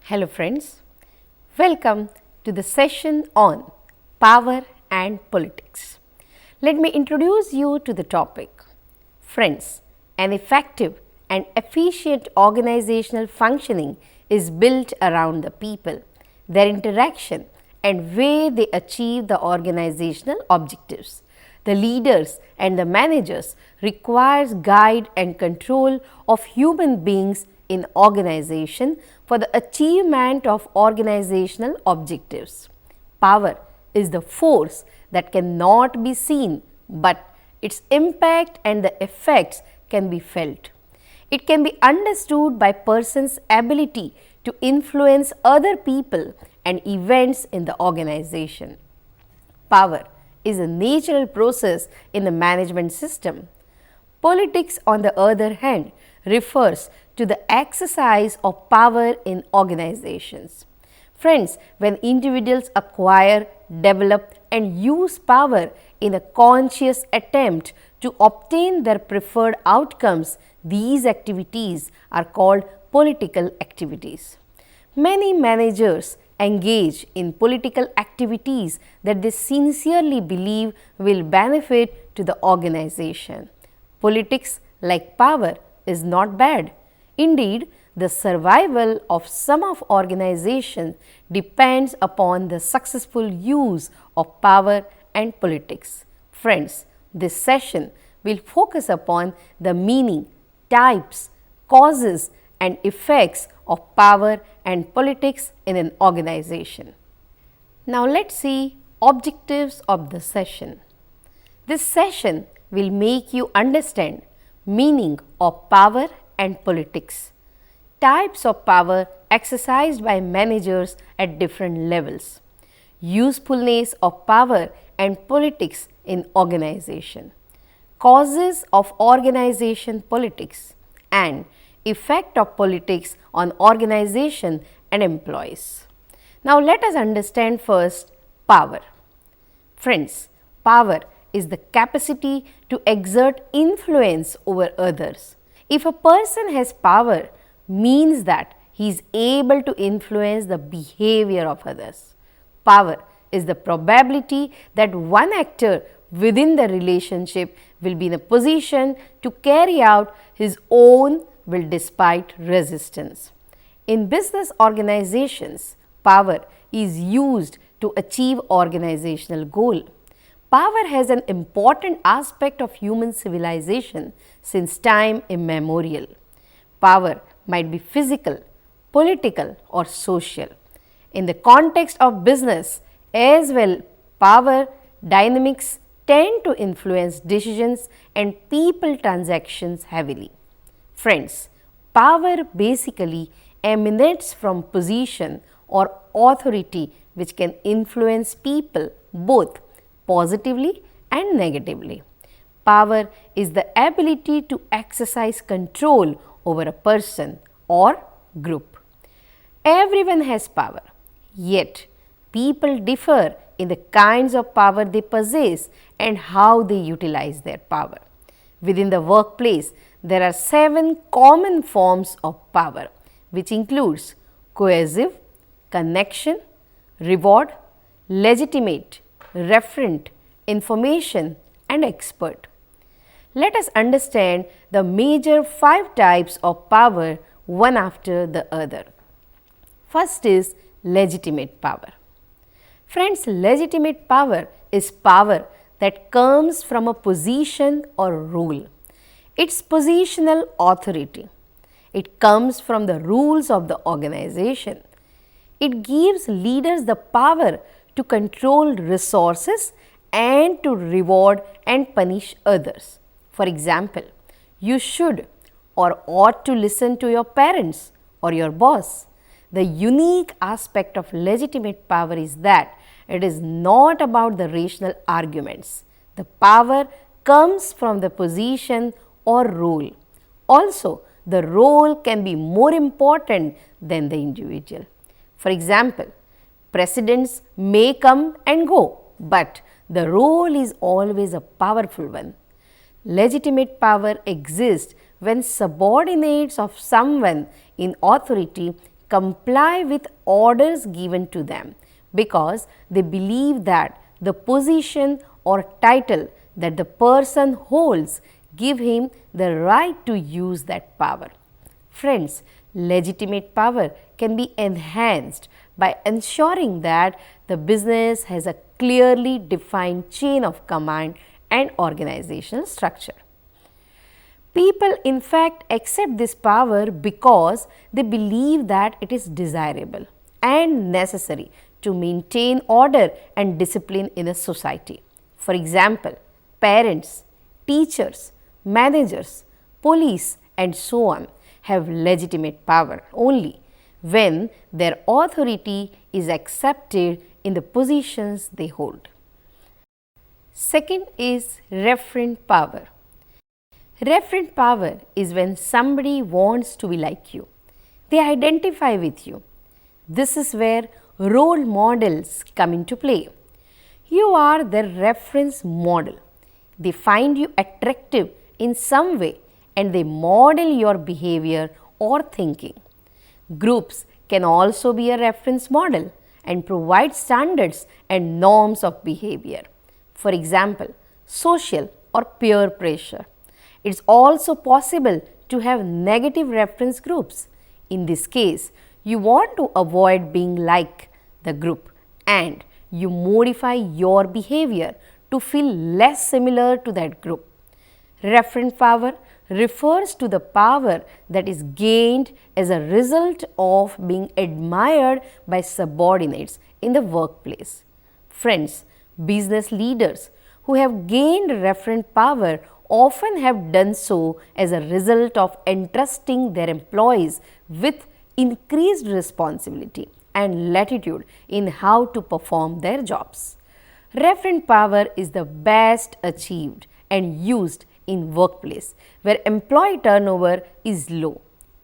Hello friends, welcome to the session on power and politics. Let me introduce you to the topic. Friends, an effective and efficient organizational functioning is built around the people, their interaction and way they achieve the organizational objectives. The leaders and the managers requires guide and control of human beings in organization for the achievement of organizational objectives. Power is the force that cannot be seen, but its impact and the effects can be felt. It can be understood by person's ability to influence other people and events in the organization. Power is a natural process in the management system. Politics, on the other hand, refers to the exercise of power in organizations. Friends, when individuals acquire, develop and use power in a conscious attempt to obtain their preferred outcomes, these activities are called political activities. Many managers engage in political activities that they sincerely believe will benefit to the organization. Politics, like power, is not bad. Indeed, the survival of some of organizations depends upon the successful use of power and politics. Friends, this session will focus upon the meaning, types, causes and effects of power and politics in an organization. Now let's see objectives of the session. This session will make you understand meaning of power and politics, types of power exercised by managers at different levels, usefulness of power and politics in organization, causes of organization politics and effect of politics on organization and employees. Now let us understand first power. Friends, power is the capacity to exert influence over others. If a person has power, means that he is able to influence the behavior of others. Power is the probability that one actor within the relationship will be in a position to carry out his own will despite resistance. In business organizations, power is used to achieve organizational goal. Power has an important aspect of human civilization since time immemorial. Power might be physical, political or social. In the context of business as well, power dynamics tend to influence decisions and people transactions heavily. Friends, power basically emanates from position or authority which can influence people both positively and negatively. Power is the ability to exercise control over a person or group. Everyone has power, yet people differ in the kinds of power they possess and how they utilize their power. Within the workplace, there are 7 common forms of power, which includes coercive, connection, reward, legitimate, referent, information and expert. Let us understand the major 5 types of power one after the other. First is legitimate power. Friends, legitimate power is power that comes from a position or role. It's positional authority. It comes from the rules of the organization. It gives leaders the power to control resources and to reward and punish others. For example, you should or ought to listen to your parents or your boss. The unique aspect of legitimate power is that it is not about the rational arguments. The power comes from the position or role. Also, the role can be more important than the individual. For example, presidents may come and go, but the role is always a powerful one. Legitimate power exists when subordinates of someone in authority comply with orders given to them because they believe that the position or title that the person holds give him the right to use that power. Friends, legitimate power can be enhanced by ensuring that the business has a clearly defined chain of command and organizational structure. People, in fact, accept this power because they believe that it is desirable and necessary to maintain order and discipline in a society. For example, parents, teachers, managers, police, and so on have legitimate power only when their authority is accepted in the positions they hold. Second is referent power. Referent power is when somebody wants to be like you. They identify with you. This is where role models come into play. You are their reference model. They find you attractive in some way and they model your behavior or thinking. Groups can also be a reference model and provide standards and norms of behavior. For example, social or peer pressure. It's also possible to have negative reference groups. In this case, you want to avoid being like the group and you modify your behavior to feel less similar to that group. Referent power refers to the power that is gained as a result of being admired by subordinates in the workplace. Friends, business leaders who have gained referent power often have done so as a result of entrusting their employees with increased responsibility and latitude in how to perform their jobs. Referent power is the best achieved and used in workplace where employee turnover is low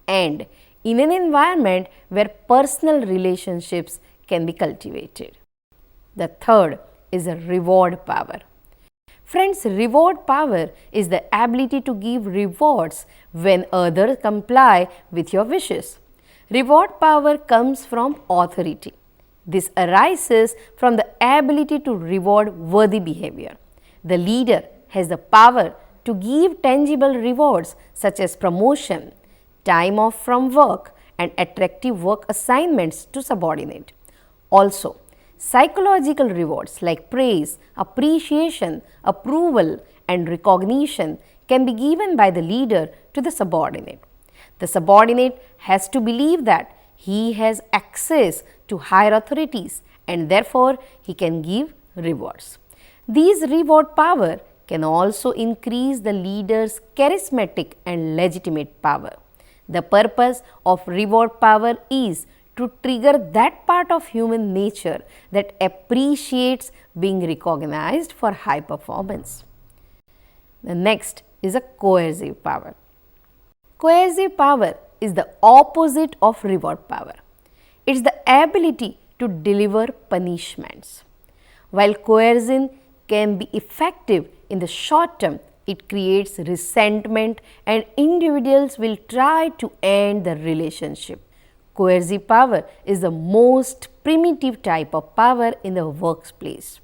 and in an environment where personal relationships can be cultivated. The third is a reward power. Friends, reward power is the ability to give rewards when others comply with your wishes. Reward power comes from authority. This arises from the ability to reward worthy behavior. The leader has the power to give tangible rewards such as promotion, time off from work, and attractive work assignments to subordinate. Also, psychological rewards like praise, appreciation, approval, and recognition can be given by the leader to the subordinate. The subordinate has to believe that he has access to higher authorities and therefore he can give rewards. These reward power can also increase the leader's charismatic and legitimate power. The purpose of reward power is to trigger that part of human nature that appreciates being recognized for high performance. The next is a coercive power. Coercive power is the opposite of reward power. It's the ability to deliver punishments. While coercion can be effective in the short term, it creates resentment and individuals will try to end the relationship. Coercive power is the most primitive type of power in the workplace.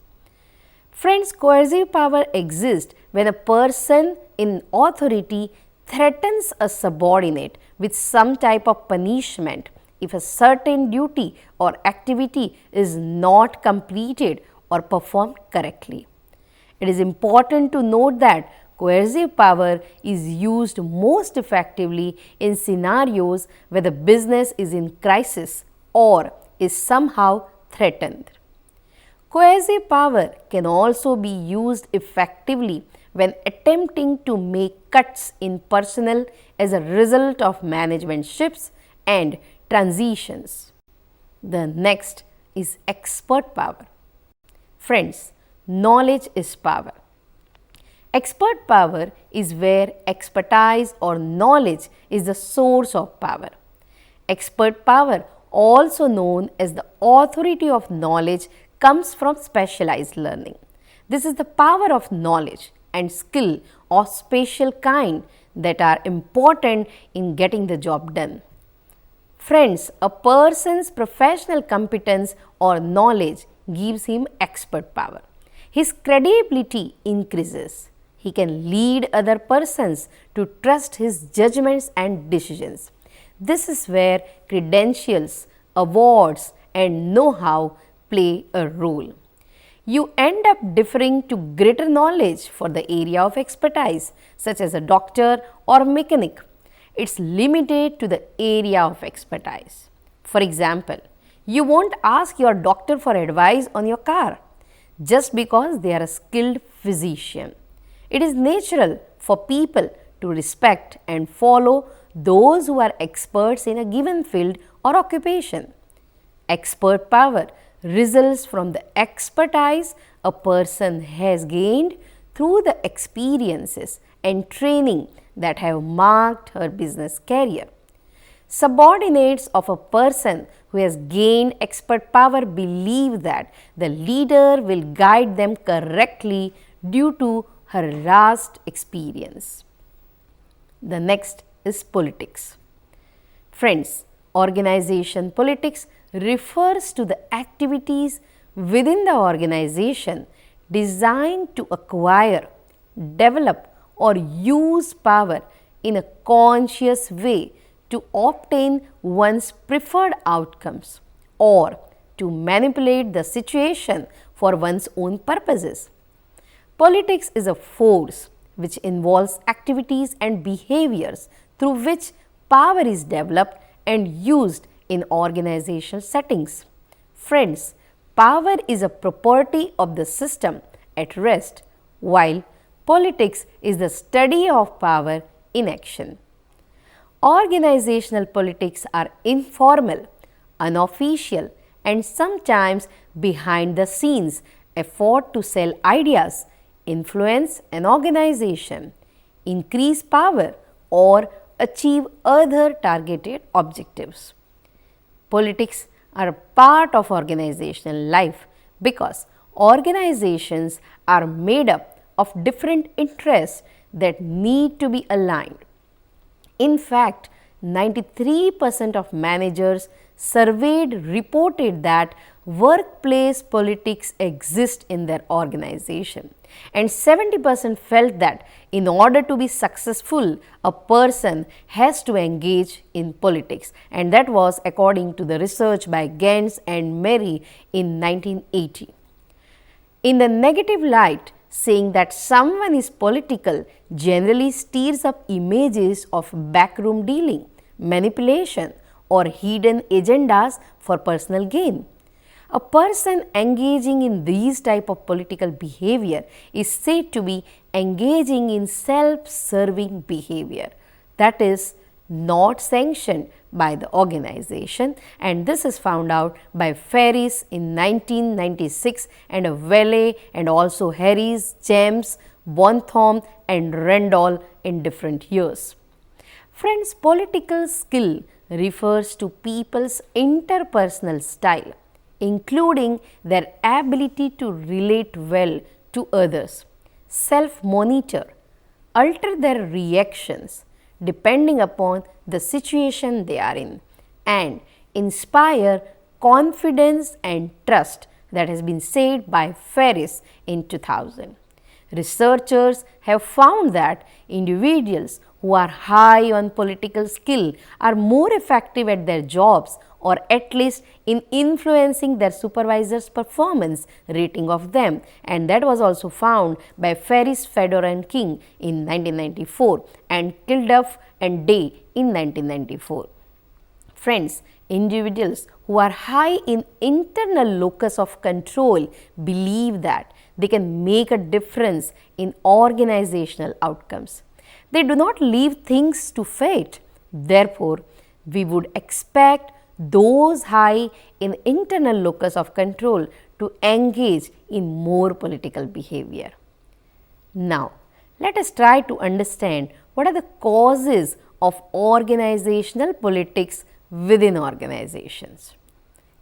Friends, coercive power exists when a person in authority threatens a subordinate with some type of punishment if a certain duty or activity is not completed or performed correctly. It is important to note that coercive power is used most effectively in scenarios where the business is in crisis or is somehow threatened. Coercive power can also be used effectively when attempting to make cuts in personnel as a result of management shifts and transitions. The next is expert power. Friends, knowledge is power. Expert power is where expertise or knowledge is the source of power. Expert power, also known as the authority of knowledge, comes from specialized learning. This is the power of knowledge and skill of special kind that are important in getting the job done. Friends, a person's professional competence or knowledge gives him expert power. His credibility increases. He can lead other persons to trust his judgments and decisions. This is where credentials, awards, and know how play a role. You end up deferring to greater knowledge for the area of expertise, such as a doctor or mechanic. It's limited to the area of expertise. For example, you won't ask your doctor for advice on your car just because they are a skilled physician. It is natural for people to respect and follow those who are experts in a given field or occupation. Expert power results from the expertise a person has gained through the experiences and training that have marked her business career. Subordinates of a person who has gained expert power believe that the leader will guide them correctly due to her vast experience. The next is politics. Friends, organization politics refers to the activities within the organization designed to acquire, develop, or use power in a conscious way to obtain one's preferred outcomes or to manipulate the situation for one's own purposes. Politics is a force which involves activities and behaviors through which power is developed and used in organizational settings. Friends, power is a property of the system at rest, while politics is the study of power in action. Organizational politics are informal, unofficial, and sometimes behind the scenes effort to sell ideas, influence an organization, increase power, or achieve other targeted objectives. Politics are a part of organizational life because organizations are made up of different interests that need to be aligned. In fact, 93% of managers surveyed reported that workplace politics exist in their organization, and 70% felt that in order to be successful, a person has to engage in politics, and that was according to the research by Gantz and Mary in 1980. In the negative light, saying that someone is political generally stirs up images of backroom dealing, manipulation, or hidden agendas for personal gain. A person engaging in these type of political behavior is said to be engaging in self-serving behavior, that is not sanctioned by the organization, and this is found out by Ferris in 1996 and Valley and also Harris, James, Bontham and Randall in different years. Friends, political skill refers to people's interpersonal style, including their ability to relate well to others, self-monitor, alter their reactions depending upon the situation they are in, and inspire confidence and trust, that has been said by Ferris in 2000. Researchers have found that individuals who are high on political skill are more effective at their jobs, or at least in influencing their supervisor's performance rating of them, and that was also found by Ferris, Fedor and King in 1994 and Kilduff and Day in 1994. Friends, individuals who are high in internal locus of control believe that they can make a difference in organizational outcomes. They do not leave things to fate. Therefore, we would expect those high in internal locus of control to engage in more political behavior. Now, let us try to understand what are the causes of organizational politics within organizations.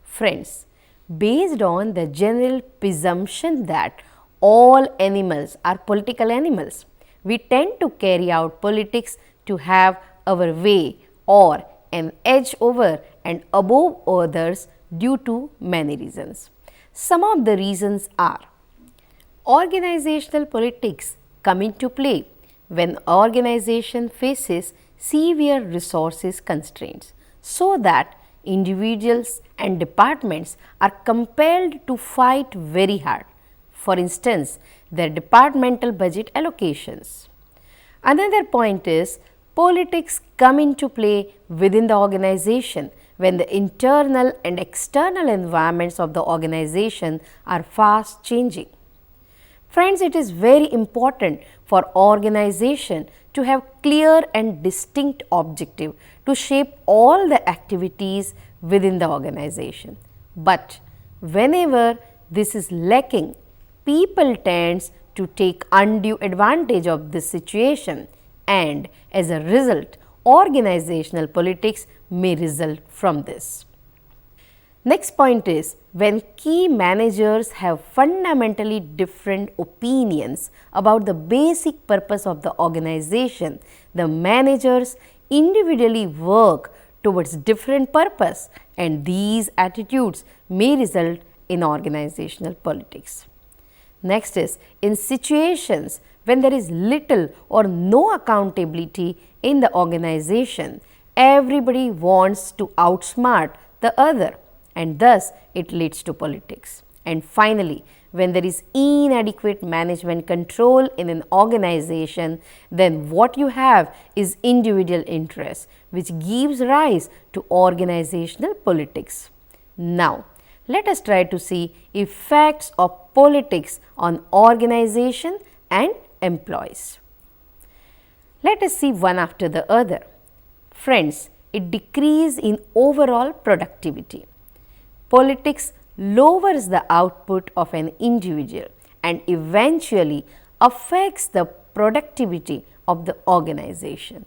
Friends, based on the general presumption that all animals are political animals, we tend to carry out politics to have our way or an edge over and above others due to many reasons. Some of the reasons are: organizational politics come into play when organization faces severe resources constraints, so that individuals and departments are compelled to fight very hard, for instance, their departmental budget allocations. Another point is politics come into play within the organization when the internal and external environments of the organization are fast changing. Friends, it is very important for organization to have clear and distinct objective to shape all the activities within the organization. But whenever this is lacking, people tends to take undue advantage of this situation, and as a result, organizational politics may result from this. Next point is, when key managers have fundamentally different opinions about the basic purpose of the organization, the managers individually work towards different purpose, and these attitudes may result in organizational politics. Next is, in situations when there is little or no accountability in the organization, everybody wants to outsmart the other, and thus it leads to politics. And finally, when there is inadequate management control in an organization, then what you have is individual interest, which gives rise to organizational politics. Now, let us try to see effects of politics on organization and employees. Let us see one after the other. Friends, it decreases in overall productivity. Politics lowers the output of an individual and eventually affects the productivity of the organization.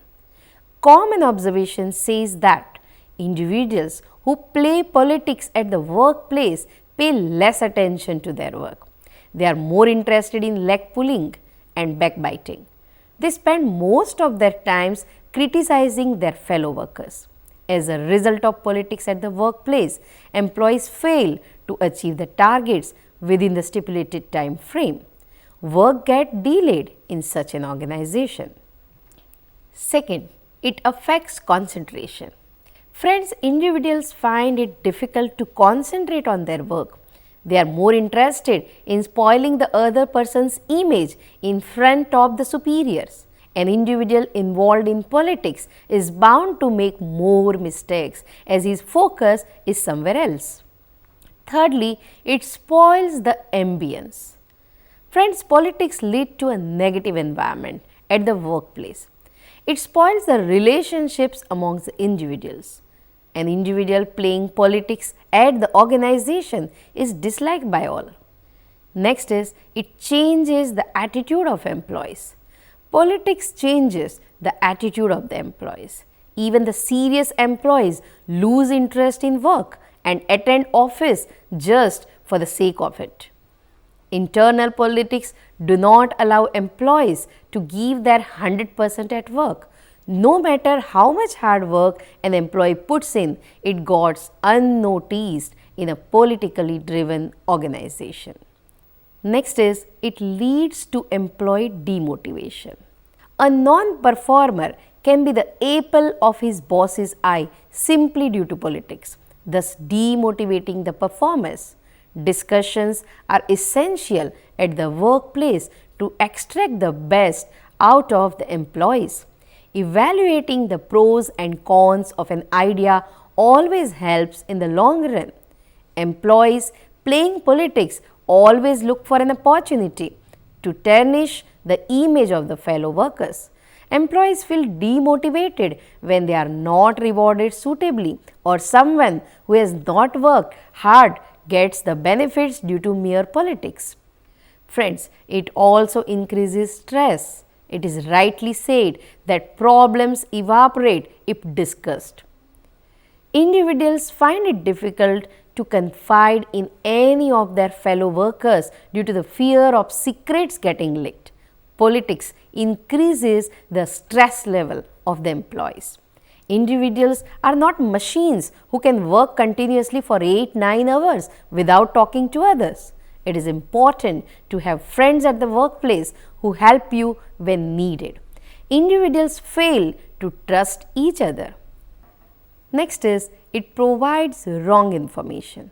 Common observation says that individuals who play politics at the workplace pay less attention to their work. They are more interested in leg pulling and backbiting. They spend most of their times criticizing their fellow workers. As a result of politics at the workplace, employees fail to achieve the targets within the stipulated time frame. Work gets delayed in such an organization. Second, it affects concentration. Friends, individuals find it difficult to concentrate on their work. They are more interested in spoiling the other person's image in front of the superiors. An individual involved in politics is bound to make more mistakes as his focus is somewhere else. Thirdly, it spoils the ambience. Friends, politics lead to a negative environment at the workplace. It spoils the relationships amongst the individuals. An individual playing politics at the organization is disliked by all. Next is, it changes the attitude of employees. Politics changes the attitude of the employees. Even the serious employees lose interest in work and attend office just for the sake of it. Internal politics do not allow employees to give their 100% at work. No matter how much hard work an employee puts in, it goes unnoticed in a politically driven organization. Next is, it leads to employee demotivation. A non-performer can be the apple of his boss's eye simply due to politics, thus demotivating the performers. Discussions are essential at the workplace to extract the best out of the employees. Evaluating the pros and cons of an idea always helps in the long run. Employees playing politics always look for an opportunity to tarnish the image of the fellow workers. Employees feel demotivated when they are not rewarded suitably, or someone who has not worked hard gets the benefits due to mere politics. Friends, it also increases stress. It is rightly said that problems evaporate if discussed. Individuals find it difficult to confide in any of their fellow workers due to the fear of secrets getting leaked. Politics increases the stress level of the employees. Individuals are not machines who can work continuously for 8-9 hours without talking to others. It is important to have friends at the workplace who help you when needed. Individuals fail to trust each other. Next is, it provides wrong information.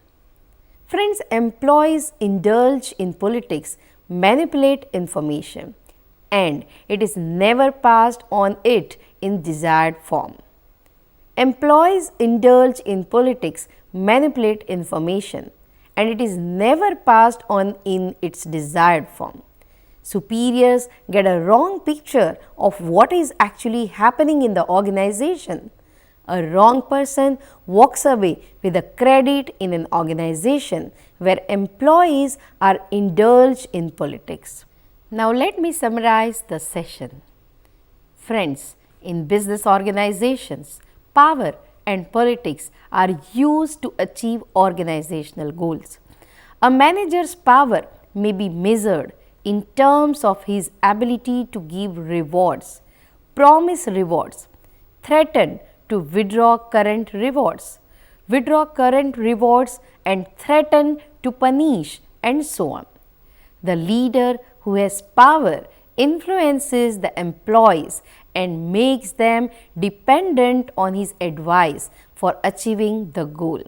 Friends, employees indulge in politics, manipulate information, and it is never passed on it in desired form. Employees indulge in politics, manipulate information, and it is never passed on in its desired form. Superiors get a wrong picture of what is actually happening in the organization. A wrong person walks away with a credit in an organization where employees are indulged in politics. Now, let me summarize the session. Friends, in business organizations, power and politics are used to achieve organizational goals. A manager's power may be measured in terms of his ability to give rewards, promise rewards, threaten to withdraw current rewards, withdraw current rewards and threaten to punish, and so on. The leader who has power influences the employees and makes them dependent on his advice for achieving the goal.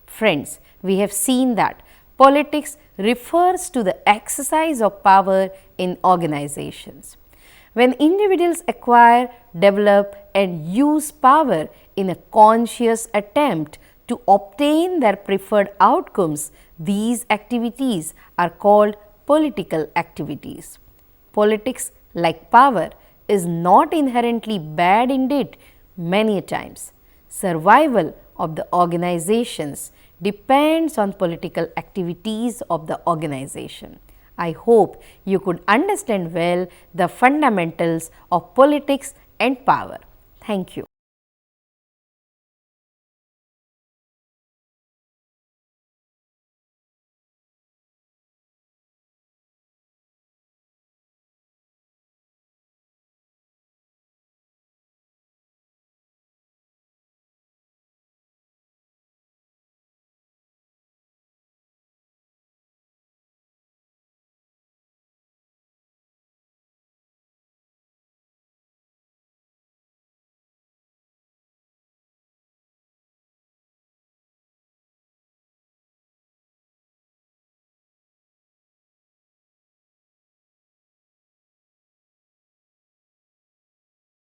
Friends, we have seen that politics refers to the exercise of power in organizations. When individuals acquire, develop and use power in a conscious attempt to obtain their preferred outcomes, these activities are called political activities. Politics, like power, is not inherently bad indeed. Many times, survival of the organizations depends on political activities of the organization. I hope you could understand well the fundamentals of politics and power. Thank you.